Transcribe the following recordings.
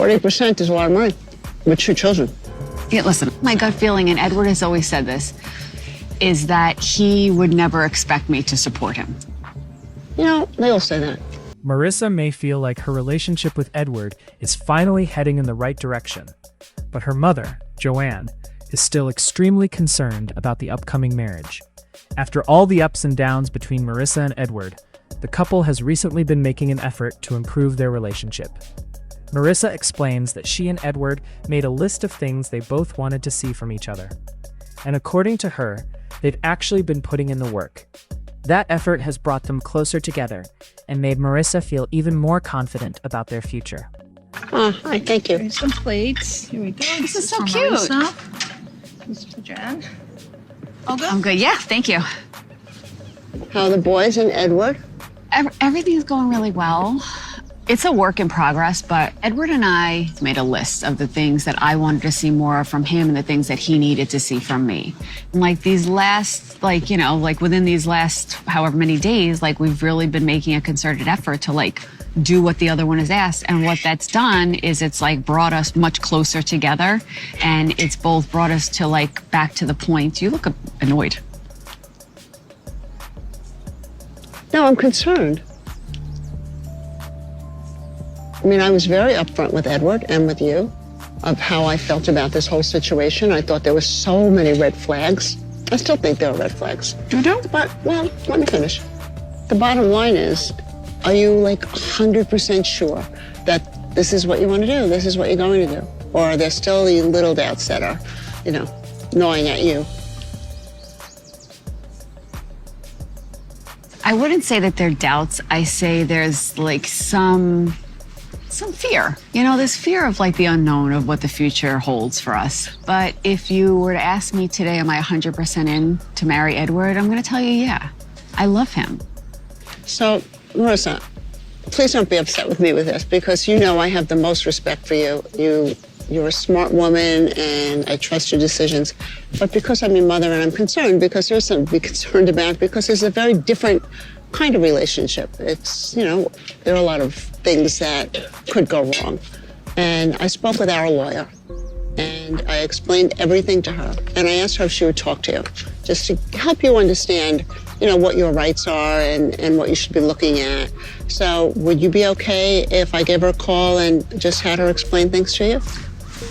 40% is a lot of money with 2 children. Yeah, listen, my gut feeling, and Edward has always said this, is that he would never expect me to support him. You know, they all say that. Marissa may feel like her relationship with Edward is finally heading in the right direction, but her mother, Joanne, is still extremely concerned about the upcoming marriage. After all the ups and downs between Marissa and Edward, the couple has recently been making an effort to improve their relationship. Marissa explains that she and Edward made a list of things they both wanted to see from each other. And according to her, they've actually been putting in the work. That effort has brought them closer together and made Marissa feel even more confident about their future. Oh, hi, thank you. Here's some plates. Here we go. This is so for cute. Marissa. This is for Jen. All good? I'm good, yeah, thank you. How are the boys and Edward? Everything's going really well. It's a work in progress, but Edward and I made a list of the things that I wanted to see more from him and the things that he needed to see from me. And these last, within these last however many days, we've really been making a concerted effort to do what the other one has asked. And what that's done is it's brought us much closer together, and it's both brought us to back to the point. You look annoyed. No, I'm concerned. I mean, I was very upfront with Edward and with you of how I felt about this whole situation. I thought there were so many red flags. I still think there are red flags. You do? But, well, let me finish. The bottom line is, are you 100% sure that this is what you want to do? This is what you're going to do? Or are there still the little doubts that are, gnawing at you? I wouldn't say that they're doubts. I say there's some fear. This fear of the unknown of what the future holds for us. But if you were to ask me today, am I 100% in to marry Edward? I'm going to tell you, yeah, I love him. So, Marissa, please don't be upset with me with this, because I have the most respect for you. You're a smart woman, and I trust your decisions. But because I'm your mother and I'm concerned, because there's something to be concerned about, because there's a very different kind of relationship. It's, there are a lot of things that could go wrong. And I spoke with our lawyer, and I explained everything to her. And I asked her if she would talk to you, just to help you understand, what your rights are and what you should be looking at. So would you be okay if I gave her a call and just had her explain things to you?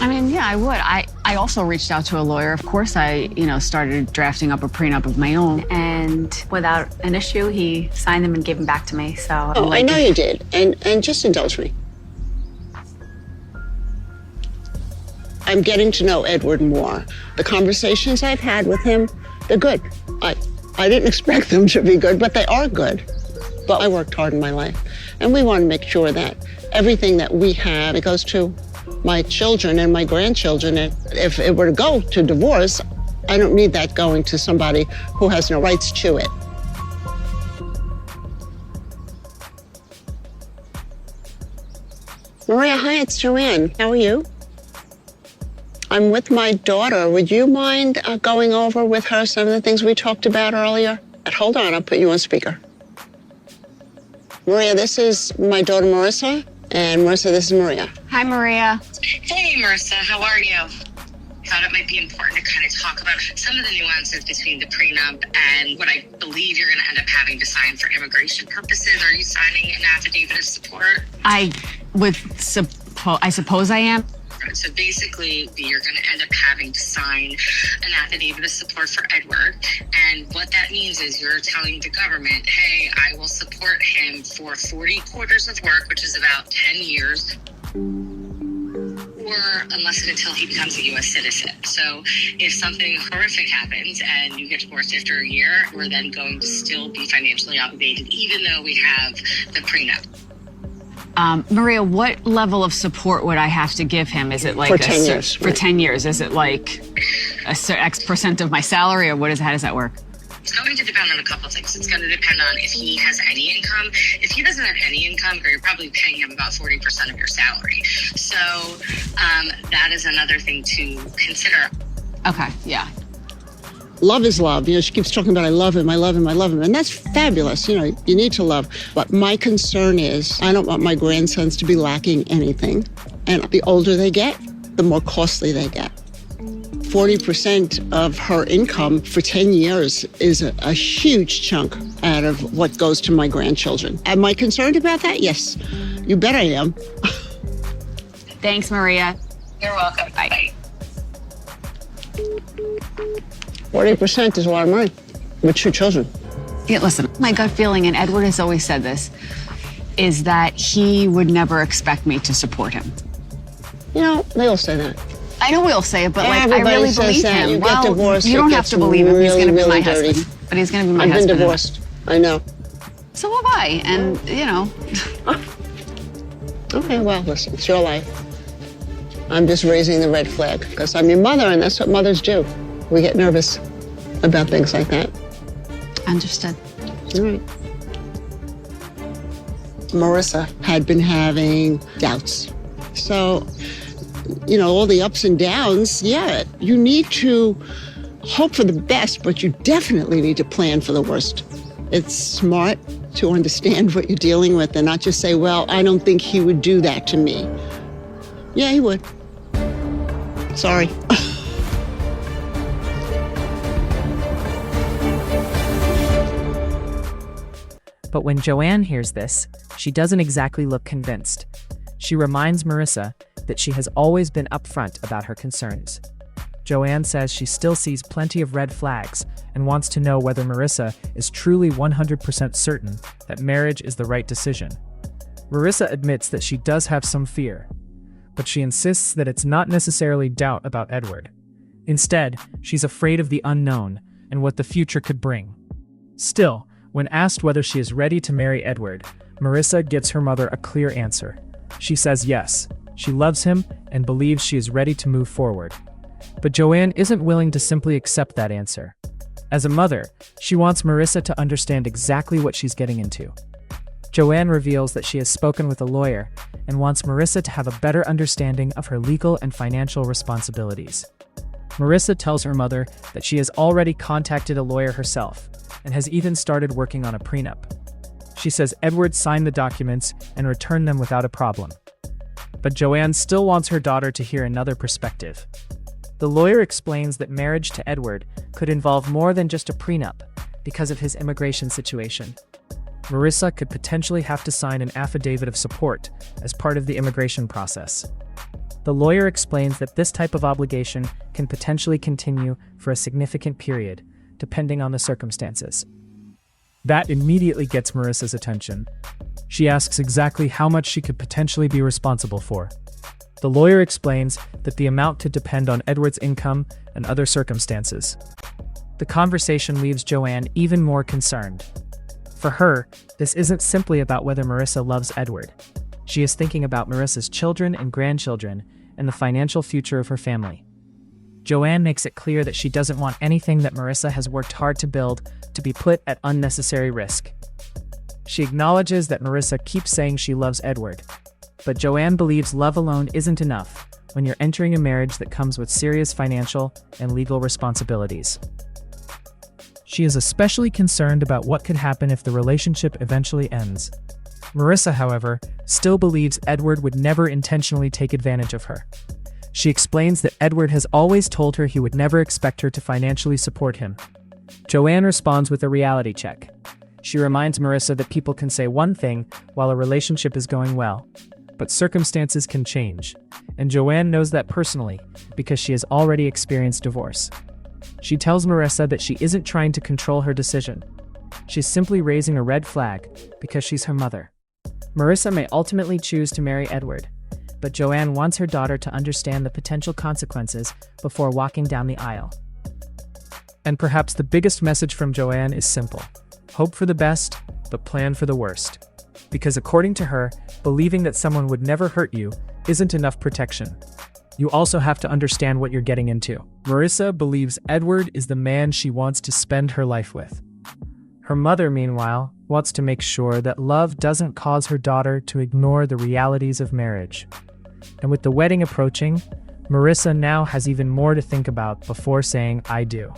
I mean, yeah, I would. I also reached out to a lawyer. Of course, I, started drafting up a prenup of my own. And without an issue, he signed them and gave them back to me. So I know you did. And just indulge me. I'm getting to know Edward more. The conversations I've had with him, they're good. I didn't expect them to be good, but they are good. But I worked hard in my life. And we want to make sure that everything that we have, it goes to my children and my grandchildren. And if it were to go to divorce, I don't need that going to somebody who has no rights to it. Maria, hi, it's Joanne. How are you? I'm with my daughter. Would you mind going over with her some of the things we talked about earlier? Hold on, I'll put you on speaker. Maria, this is my daughter, Marissa. And Marissa, this is Maria. Hi, Maria. Hey, Marissa, how are you? I thought it might be important to kind of talk about some of the nuances between the prenup and what I believe you're going to end up having to sign for immigration purposes. Are you signing an affidavit of support? I suppose I am. So basically, you're going to end up having to sign an affidavit of support for Edward. And what that means is you're telling the government, hey, I will support him for 40 quarters of work, which is about 10 years, or unless and until he becomes a U.S. citizen. So if something horrific happens and you get divorced after a year, we're then going to still be financially obligated, even though we have the prenup. Maria, what level of support would I have to give him? Is it for 10 years? For 10 years. Is it X% of my salary, or how does that work? It's going to depend on a couple of things. It's going to depend on if he has any income. If he doesn't have any income, you're probably paying him about 40% of your salary. So that is another thing to consider. Okay, yeah. Love is love. She keeps talking about I love him, I love him, I love him. And that's fabulous. You need to love. But my concern is I don't want my grandsons to be lacking anything. And the older they get, the more costly they get. 40% of her income for 10 years is a huge chunk out of what goes to my grandchildren. Am I concerned about that? Yes. You bet I am. Thanks, Maria. You're welcome. Bye. 40% is a lot of money with 2 children. Yeah, listen, my gut feeling, and Edward has always said this, is that he would never expect me to support him. You know, they all say that. I know we all say it, but like, I Everybody really says believe that. him. You get Well, divorced, you it don't have gets to believe him. He's really, going to be my really dirty. husband. But he's going to be my I've husband. been divorced. I know. So have I. And, you know, Okay, well, listen, it's your life. I'm just raising the red flag because I'm your mother, and that's what mothers do. We get nervous about things like that. understood. All right. Marissa had been having doubts. So, you know, all the ups and downs, yeah, you need to hope for the best, but you definitely need to plan for the worst. It's smart to understand what you're dealing with and not just say, well, I don't think he would do that to me. Yeah, he would. Sorry. But when Joanne hears this, she doesn't exactly look convinced. She reminds Marissa that she has always been upfront about her concerns. Joanne says she still sees plenty of red flags and wants to know whether Marissa is truly 100% certain that marriage is the right decision. Marissa admits that she does have some fear, but she insists that it's not necessarily doubt about Edward. Instead, she's afraid of the unknown and what the future could bring. Still, when asked whether she is ready to marry Edward, Marissa gives her mother a clear answer. She says yes, she loves him and believes she is ready to move forward. But Joanne isn't willing to simply accept that answer. As a mother, she wants Marissa to understand exactly what she's getting into. Joanne reveals that she has spoken with a lawyer and wants Marissa to have a better understanding of her legal and financial responsibilities. Marissa tells her mother that she has already contacted a lawyer herself and has even started working on a prenup. She says Edward signed the documents and returned them without a problem. But Joanne still wants her daughter to hear another perspective. The lawyer explains that marriage to Edward could involve more than just a prenup because of his immigration situation. Marissa could potentially have to sign an affidavit of support as part of the immigration process. The lawyer explains that this type of obligation can potentially continue for a significant period, depending on the circumstances. That immediately gets Marissa's attention. She asks exactly how much she could potentially be responsible for. The lawyer explains that the amount could depend on Edward's income and other circumstances. The conversation leaves Joanne even more concerned. For her, this isn't simply about whether Marissa loves Edward. She is thinking about Marissa's children and grandchildren and the financial future of her family. Joanne makes it clear that she doesn't want anything that Marissa has worked hard to build to be put at unnecessary risk. She acknowledges that Marissa keeps saying she loves Edward, but Joanne believes love alone isn't enough when you're entering a marriage that comes with serious financial and legal responsibilities. She is especially concerned about what could happen if the relationship eventually ends. Marissa, however, still believes Edward would never intentionally take advantage of her. She explains that Edward has always told her he would never expect her to financially support him. Joanne responds with a reality check. She reminds Marissa that people can say one thing while a relationship is going well, but circumstances can change, and Joanne knows that personally because she has already experienced divorce. She tells Marissa that she isn't trying to control her decision. She's simply raising a red flag because she's her mother. Marissa may ultimately choose to marry Edward, but Joanne wants her daughter to understand the potential consequences before walking down the aisle. And perhaps the biggest message from Joanne is simple. Hope for the best, but plan for the worst. Because according to her, believing that someone would never hurt you isn't enough protection. You also have to understand what you're getting into. Marissa believes Edward is the man she wants to spend her life with. Her mother, meanwhile, wants to make sure that love doesn't cause her daughter to ignore the realities of marriage. And with the wedding approaching, Marissa now has even more to think about before saying, "I do."